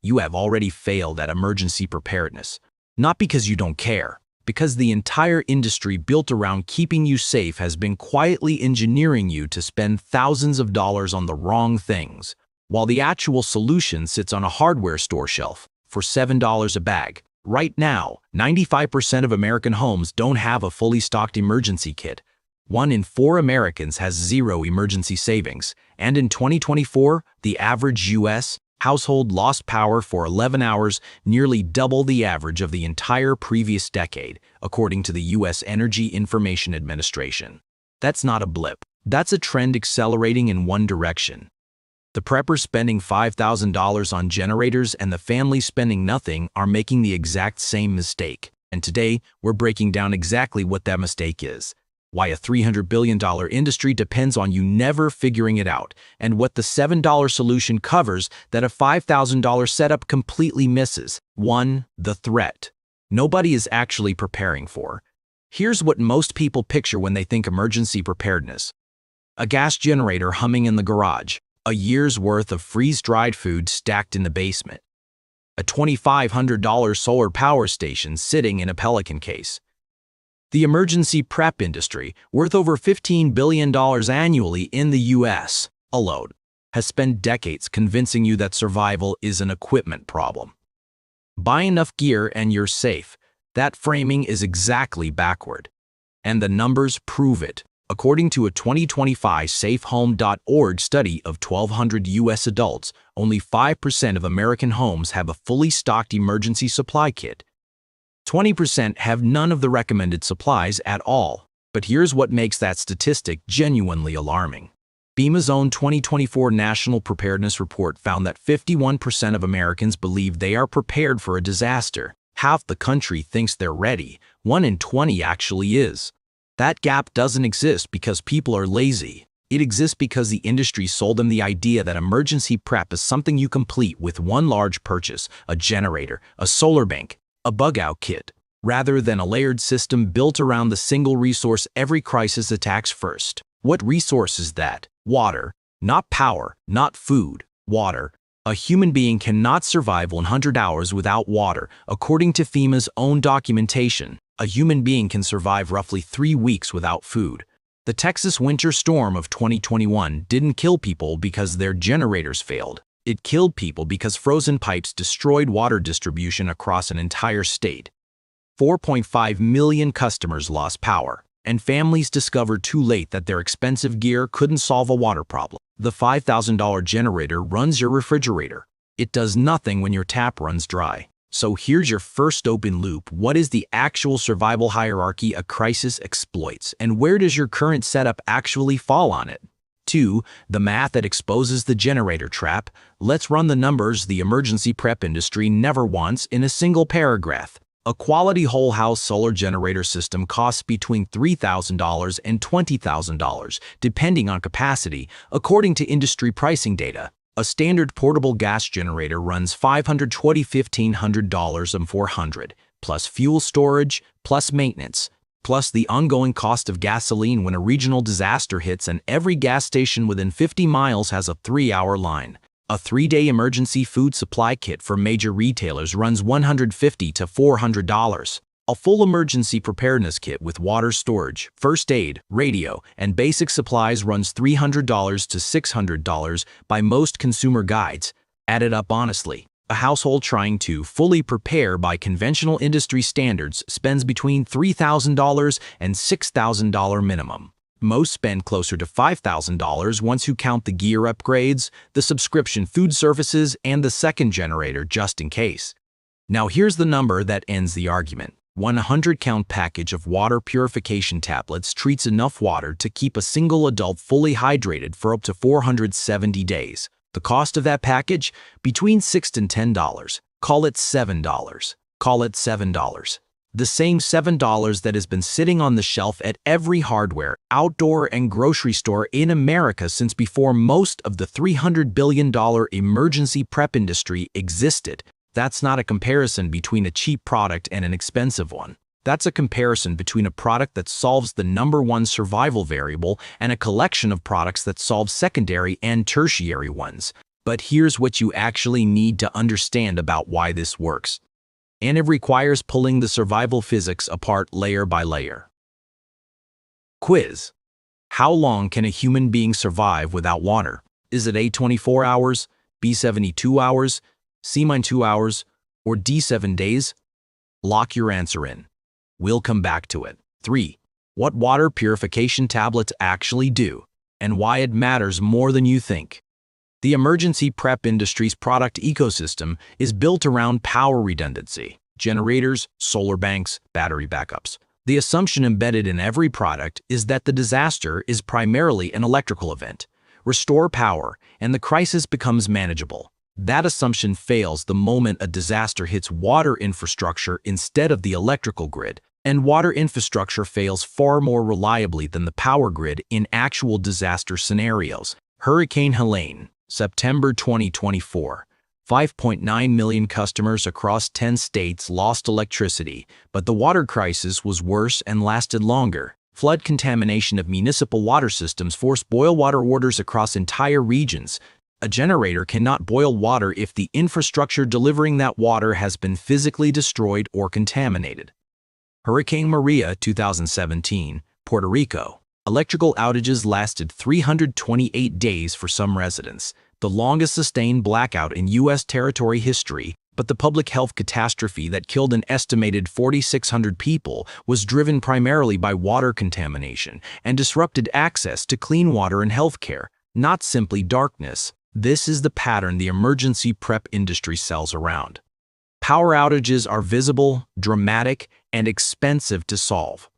you have already failed at emergency preparedness. Not because you don't care, because the entire industry built around keeping you safe has been quietly engineering you to spend thousands of dollars on the wrong things, while the actual solution sits on a hardware store shelf for $7 a bag. Right now, 95% of American homes don't have a fully stocked emergency kit. 1 in 4 Americans has zero emergency savings, and in 2024, the average U.S. household lost power for 11 hours, nearly double the average of the entire previous decade, according to the U.S. Energy Information Administration. That's not a blip. That's a trend accelerating in one direction. The preppers spending $5,000 on generators and the families spending nothing are making the exact same mistake. And today, we're breaking down exactly what that mistake is, why a $300 billion industry depends on you never figuring it out, and what the $7 solution covers that a $5,000 setup completely misses. 1. The threat nobody is actually preparing for. Here's what most people picture when they think emergency preparedness: a gas generator humming in the garage, a year's worth of freeze-dried food stacked in the basement, a $2,500 solar power station sitting in a Pelican case. The emergency prep industry, worth over $15 billion annually in the U.S. alone, has spent decades convincing you that survival is an equipment problem. Buy enough gear and you're safe. That framing is exactly backward. And the numbers prove it. According to a 2025 SafeHome.org study of 1,200 U.S. adults, only 5% of American homes have a fully stocked emergency supply kit. 20% have none of the recommended supplies at all. But here's what makes that statistic genuinely alarming. FEMA's own 2024 National Preparedness Report found that 51% of Americans believe they are prepared for a disaster. Half the country thinks they're ready. 1 in 20 actually is. That gap doesn't exist because people are lazy. It exists because the industry sold them the idea that emergency prep is something you complete with one large purchase: a generator, a solar bank, a bug-out kit, rather than a layered system built around the single resource every crisis attacks first. What resource is that? Water. Not power, not food. Water. A human being cannot survive 100 hours without water. According to FEMA's own documentation, a human being can survive roughly 3 weeks without food. The Texas winter storm of 2021 didn't kill people because their generators failed. It killed people because frozen pipes destroyed water distribution across an entire state. 4.5 million customers lost power, and families discovered too late that their expensive gear couldn't solve a water problem. The $5,000 generator runs your refrigerator. It does nothing when your tap runs dry. So here's your first open loop. What is the actual survival hierarchy a crisis exploits, and where does your current setup actually fall on it? 2. The math that exposes the generator trap. Let's run the numbers the emergency prep industry never wants in a single paragraph. A quality whole house solar generator system costs between $3,000 and $20,000, depending on capacity, according to industry pricing data. A standard portable gas generator runs $520, $1,500 and $400, plus fuel storage, plus maintenance, plus the ongoing cost of gasoline when a regional disaster hits and every gas station within 50 miles has a 3-hour line. A 3-day emergency food supply kit for major retailers runs $150 to $400. A full emergency preparedness kit with water storage, first aid, radio, and basic supplies runs $300 to $600 by most consumer guides. Add it up honestly. A household trying to fully prepare by conventional industry standards spends between $3,000 and $6,000 minimum. Most spend closer to $5,000 once you count the gear upgrades, the subscription food services, and the second generator just in case. Now here's the number that ends the argument. 100-count package of water purification tablets treats enough water to keep a single adult fully hydrated for up to 470 days. The cost of that package? Between $6 and $10. Call it $7. Call it $7. The same $7 that has been sitting on the shelf at every hardware, outdoor, and grocery store in America since before most of the $300 billion emergency prep industry existed. That's not a comparison between a cheap product and an expensive one. That's a comparison between a product that solves the #1 survival variable and a collection of products that solve secondary and tertiary ones. But here's what you actually need to understand about why this works. And it requires pulling the survival physics apart layer by layer. Quiz. How long can a human being survive without water? Is it A, 24 hours, B, 72 hours, C, 2 hours, or D, 7 days? Lock your answer in. We'll come back to it. 3. What water purification tablets actually do, and why it matters more than you think. The emergency prep industry's product ecosystem is built around power redundancy, generators, solar banks, battery backups. The assumption embedded in every product is that the disaster is primarily an electrical event. Restore power, and the crisis becomes manageable. That assumption fails the moment a disaster hits water infrastructure instead of the electrical grid, and water infrastructure fails far more reliably than the power grid in actual disaster scenarios. Hurricane Helene, September 2024. 5.9 million customers across 10 states lost electricity, but the water crisis was worse and lasted longer. Flood contamination of municipal water systems forced boil water orders across entire regions. A generator cannot boil water if the infrastructure delivering that water has been physically destroyed or contaminated. Hurricane Maria, 2017, Puerto Rico. Electrical outages lasted 328 days for some residents, the longest sustained blackout in U.S. territory history, but the public health catastrophe that killed an estimated 4,600 people was driven primarily by water contamination and disrupted access to clean water and healthcare, not simply darkness. This is the pattern the emergency prep industry sells around. Power outages are visible, dramatic, and expensive to solve.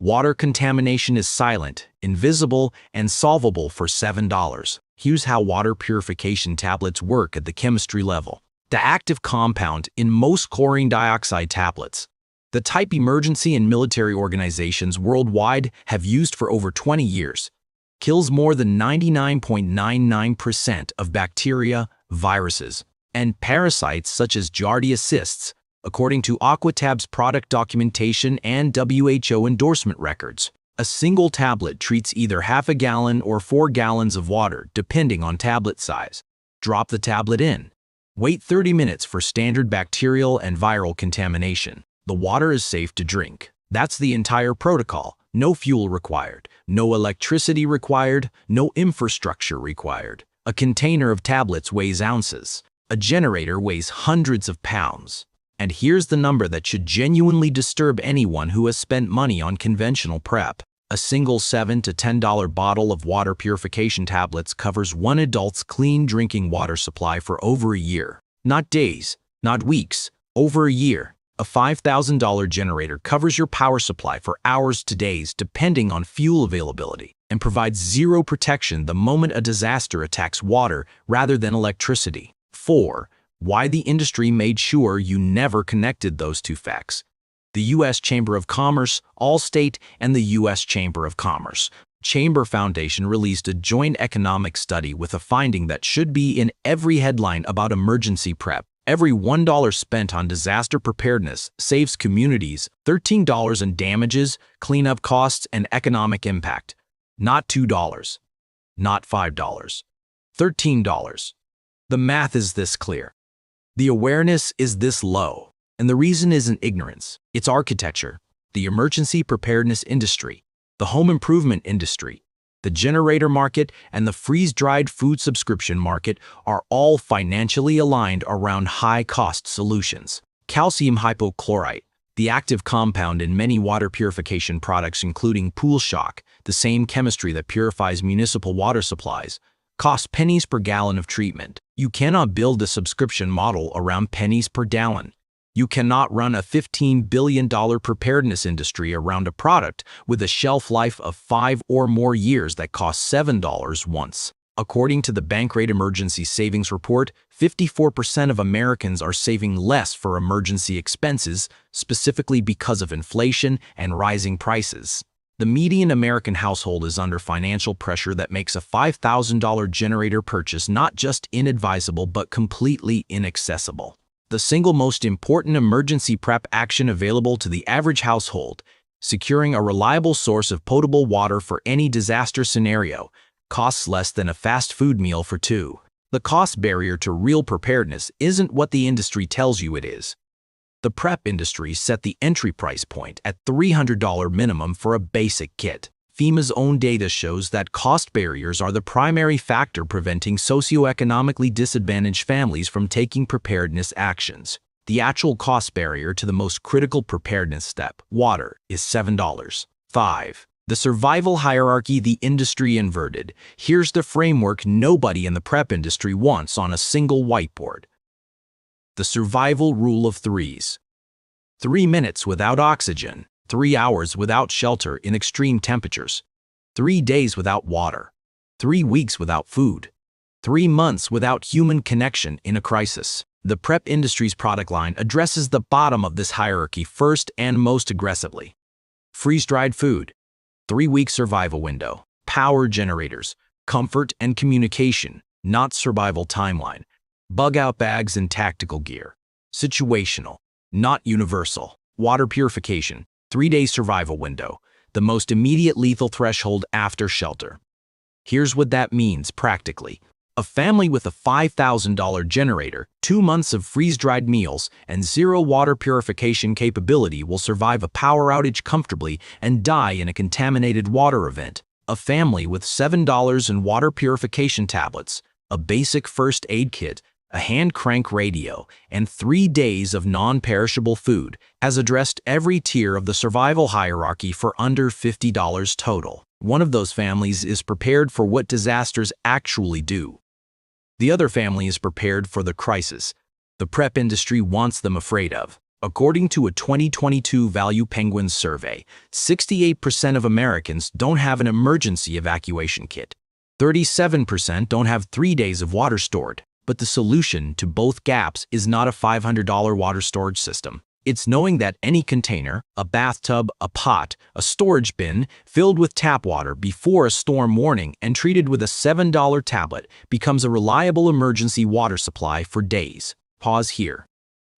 Water contamination is silent, invisible, and solvable for $7. Here's how water purification tablets work at the chemistry level. The active compound in most chlorine dioxide tablets, the type emergency and military organizations worldwide have used for over 20 years, kills more than 99.99% of bacteria, viruses, and parasites such as Giardia cysts, according to Aquatab's product documentation and WHO endorsement records. A single tablet treats either half a gallon or 4 gallons of water, depending on tablet size. Drop the tablet in. Wait 30 minutes for standard bacterial and viral contamination. The water is safe to drink. That's the entire protocol. No fuel required, no electricity required, no infrastructure required. A container of tablets weighs ounces. A generator weighs hundreds of pounds. And here's the number that should genuinely disturb anyone who has spent money on conventional prep. A single $7 to $10 bottle of water purification tablets covers one adult's clean drinking water supply for over a year. Not days, not weeks, over a year. A $5,000 generator covers your power supply for hours to days depending on fuel availability and provides zero protection the moment a disaster attacks water rather than electricity. 4. Why the industry made sure you never connected those two facts. The U.S. Chamber of Commerce, Allstate, and the U.S. Chamber of Commerce Chamber Foundation released a joint economic study with a finding that should be in every headline about emergency prep. Every $1 spent on disaster preparedness saves communities $13 in damages, cleanup costs, and economic impact. Not $2, not $5, $13. The math is this clear. The awareness is this low, and the reason isn't ignorance. It's architecture, the emergency preparedness industry, the home improvement industry, the generator market, and the freeze-dried food subscription market are all financially aligned around high-cost solutions. Calcium hypochlorite, the active compound in many water purification products including Pool Shock, the same chemistry that purifies municipal water supplies, costs pennies per gallon of treatment. You cannot build a subscription model around pennies per gallon. You cannot run a $15 billion preparedness industry around a product with a shelf life of 5 or more years that costs $7 once. According to the Bankrate Emergency Savings Report, 54% of Americans are saving less for emergency expenses, specifically because of inflation and rising prices. The median American household is under financial pressure that makes a $5,000 generator purchase not just inadvisable but completely inaccessible. The single most important emergency prep action available to the average household, securing a reliable source of potable water for any disaster scenario, costs less than a fast food meal for two. The cost barrier to real preparedness isn't what the industry tells you it is. The prep industry set the entry price point at $300 minimum for a basic kit. FEMA's own data shows that cost barriers are the primary factor preventing socioeconomically disadvantaged families from taking preparedness actions. The actual cost barrier to the most critical preparedness step, water, is $7. 5. The survival hierarchy the industry inverted. Here's the framework nobody in the prep industry wants on a single whiteboard. The survival rule of threes. 3 minutes without oxygen, 3 hours without shelter in extreme temperatures, 3 days without water, 3 weeks without food, 3 months without human connection in a crisis. The prep industry's product line addresses the bottom of this hierarchy first and most aggressively. Freeze-dried food, 3-week survival window, power generators, comfort and communication, not survival timeline, bug-out bags and tactical gear, situational, not universal, water purification, 3-day survival window, the most immediate lethal threshold after shelter. Here's what that means practically. A family with a $5,000 generator, 2 months of freeze-dried meals, and 0 water purification capability will survive a power outage comfortably and die in a contaminated water event. A family with $7 in water purification tablets, a basic first aid kit, a hand crank radio, and 3 days of non-perishable food has addressed every tier of the survival hierarchy for under $50 total. One of those families is prepared for what disasters actually do. The other family is prepared for the crisis the prep industry wants them afraid of. According to a 2022 Value Penguins survey, 68% of Americans don't have an emergency evacuation kit. 37% don't have 3 days of water stored. But the solution to both gaps is not a $500 water storage system. It's knowing that any container, a bathtub, a pot, a storage bin filled with tap water before a storm warning and treated with a $7 tablet becomes a reliable emergency water supply for days. Pause here.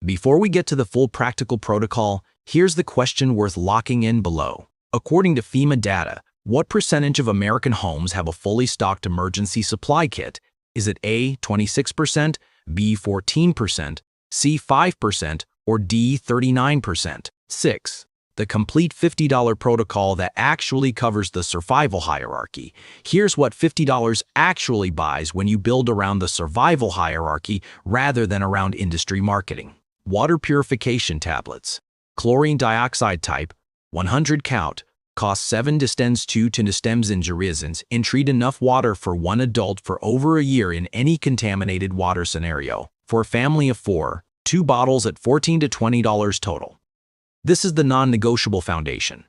Before we get to the full practical protocol, here's the question worth locking in below. According to FEMA data, what percentage of American homes have a fully stocked emergency supply kit? Is it A, 26%, B, 14%, C, 5%, or D, 39%? 6. The complete $50 protocol that actually covers the survival hierarchy. Here's what $50 actually buys when you build around the survival hierarchy rather than around industry marketing. Water purification tablets. Chlorine dioxide type, 100 count, costs 7 distens 2 to distens injurisons and treat enough water for 1 adult for over a year in any contaminated water scenario. For a family of 4, 2 bottles at $14 to $20 total. This is the non-negotiable foundation.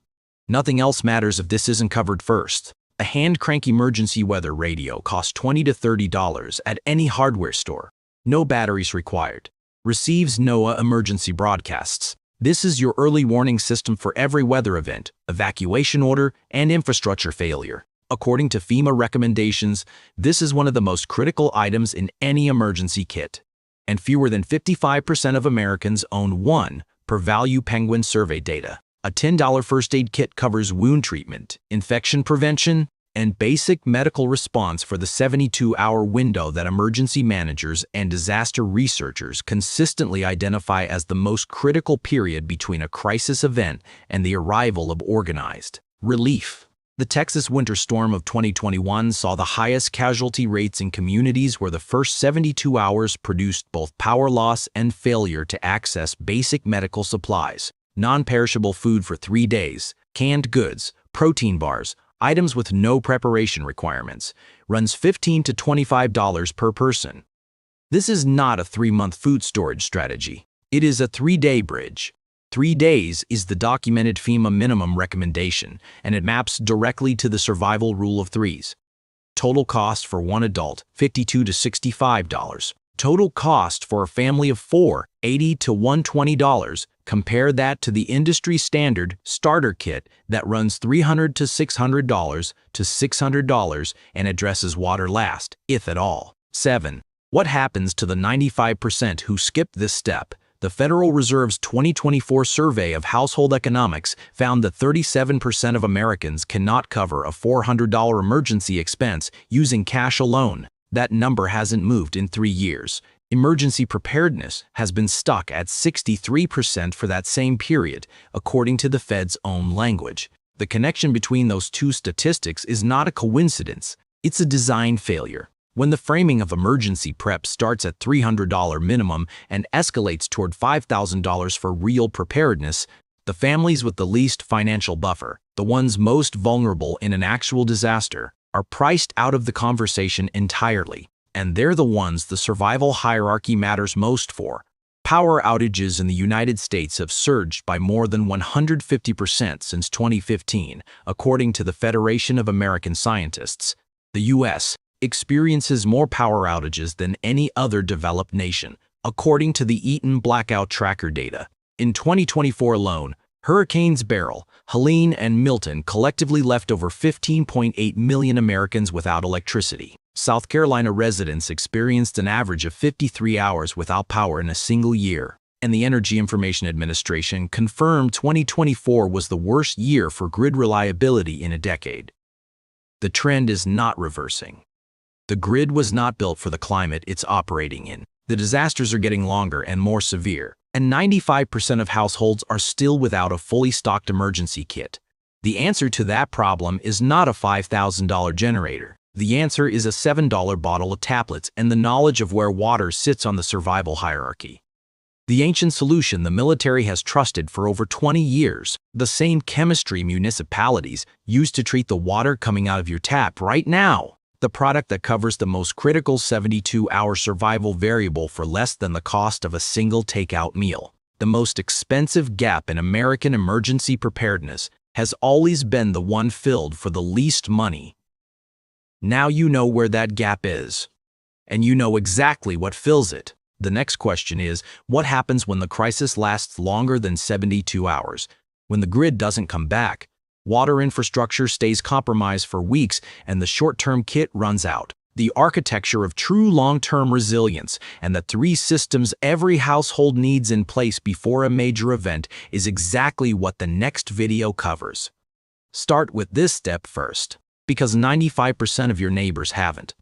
Nothing else matters if this isn't covered first. A hand crank emergency weather radio costs $20 to $30 at any hardware store. No batteries required. Receives NOAA emergency broadcasts. This is your early warning system for every weather event, evacuation order, and infrastructure failure. According to FEMA recommendations, this is one of the most critical items in any emergency kit. And fewer than 55% of Americans own one, per Value Penguin survey data. A $10 first aid kit covers wound treatment, infection prevention, and basic medical response for the 72-hour window that emergency managers and disaster researchers consistently identify as the most critical period between a crisis event and the arrival of organized relief. The Texas winter storm of 2021 saw the highest casualty rates in communities where the first 72 hours produced both power loss and failure to access basic medical supplies, non-perishable food for 3 days, canned goods, protein bars, items with no preparation requirements, runs $15 to $25 per person. This is not a 3-month food storage strategy. It is a 3-day bridge. 3 days is the documented FEMA minimum recommendation, and it maps directly to the survival rule of threes. Total cost for 1 adult, $52 to $65. Total cost for a family of 4, $80 to $120. Compare that to the industry standard starter kit that runs $300 to $600 and addresses water last, if at all. 7. What happens to the 95% who skip this step? The Federal Reserve's 2024 survey of household economics found that 37% of Americans cannot cover a $400 emergency expense using cash alone. That number hasn't moved in 3 years. Emergency preparedness has been stuck at 63% for that same period, according to the Fed's own language. The connection between those two statistics is not a coincidence. It's a design failure. When the framing of emergency prep starts at $300 minimum and escalates toward $5,000 for real preparedness, the families with the least financial buffer, the ones most vulnerable in an actual disaster, are priced out of the conversation entirely. And they're the ones the survival hierarchy matters most for. Power outages in the United States have surged by more than 150% since 2015, according to the Federation of American Scientists. The U.S. experiences more power outages than any other developed nation, according to the Eaton Blackout Tracker data. In 2024 alone, Hurricanes Beryl, Helene, and Milton collectively left over 15.8 million Americans without electricity. South Carolina residents experienced an average of 53 hours without power in a single year, and the Energy Information Administration confirmed 2024 was the worst year for grid reliability in a decade. The trend is not reversing. The grid was not built for the climate it's operating in. The disasters are getting longer and more severe, and 95% of households are still without a fully stocked emergency kit. The answer to that problem is not a $5,000 generator. The answer is a $7 bottle of tablets and the knowledge of where water sits on the survival hierarchy. The ancient solution the military has trusted for over 20 years, the same chemistry municipalities use to treat the water coming out of your tap right now. The product that covers the most critical 72-hour survival variable for less than the cost of a single takeout meal. The most expensive gap in American emergency preparedness has always been the one filled for the least money. Now you know where that gap is, and you know exactly what fills it. The next question is, what happens when the crisis lasts longer than 72 hours? When the grid doesn't come back, water infrastructure stays compromised for weeks, and the short-term kit runs out. The architecture of true long-term resilience and the 3 systems every household needs in place before a major event is exactly what the next video covers. Start with this step first, because 95% of your neighbors haven't.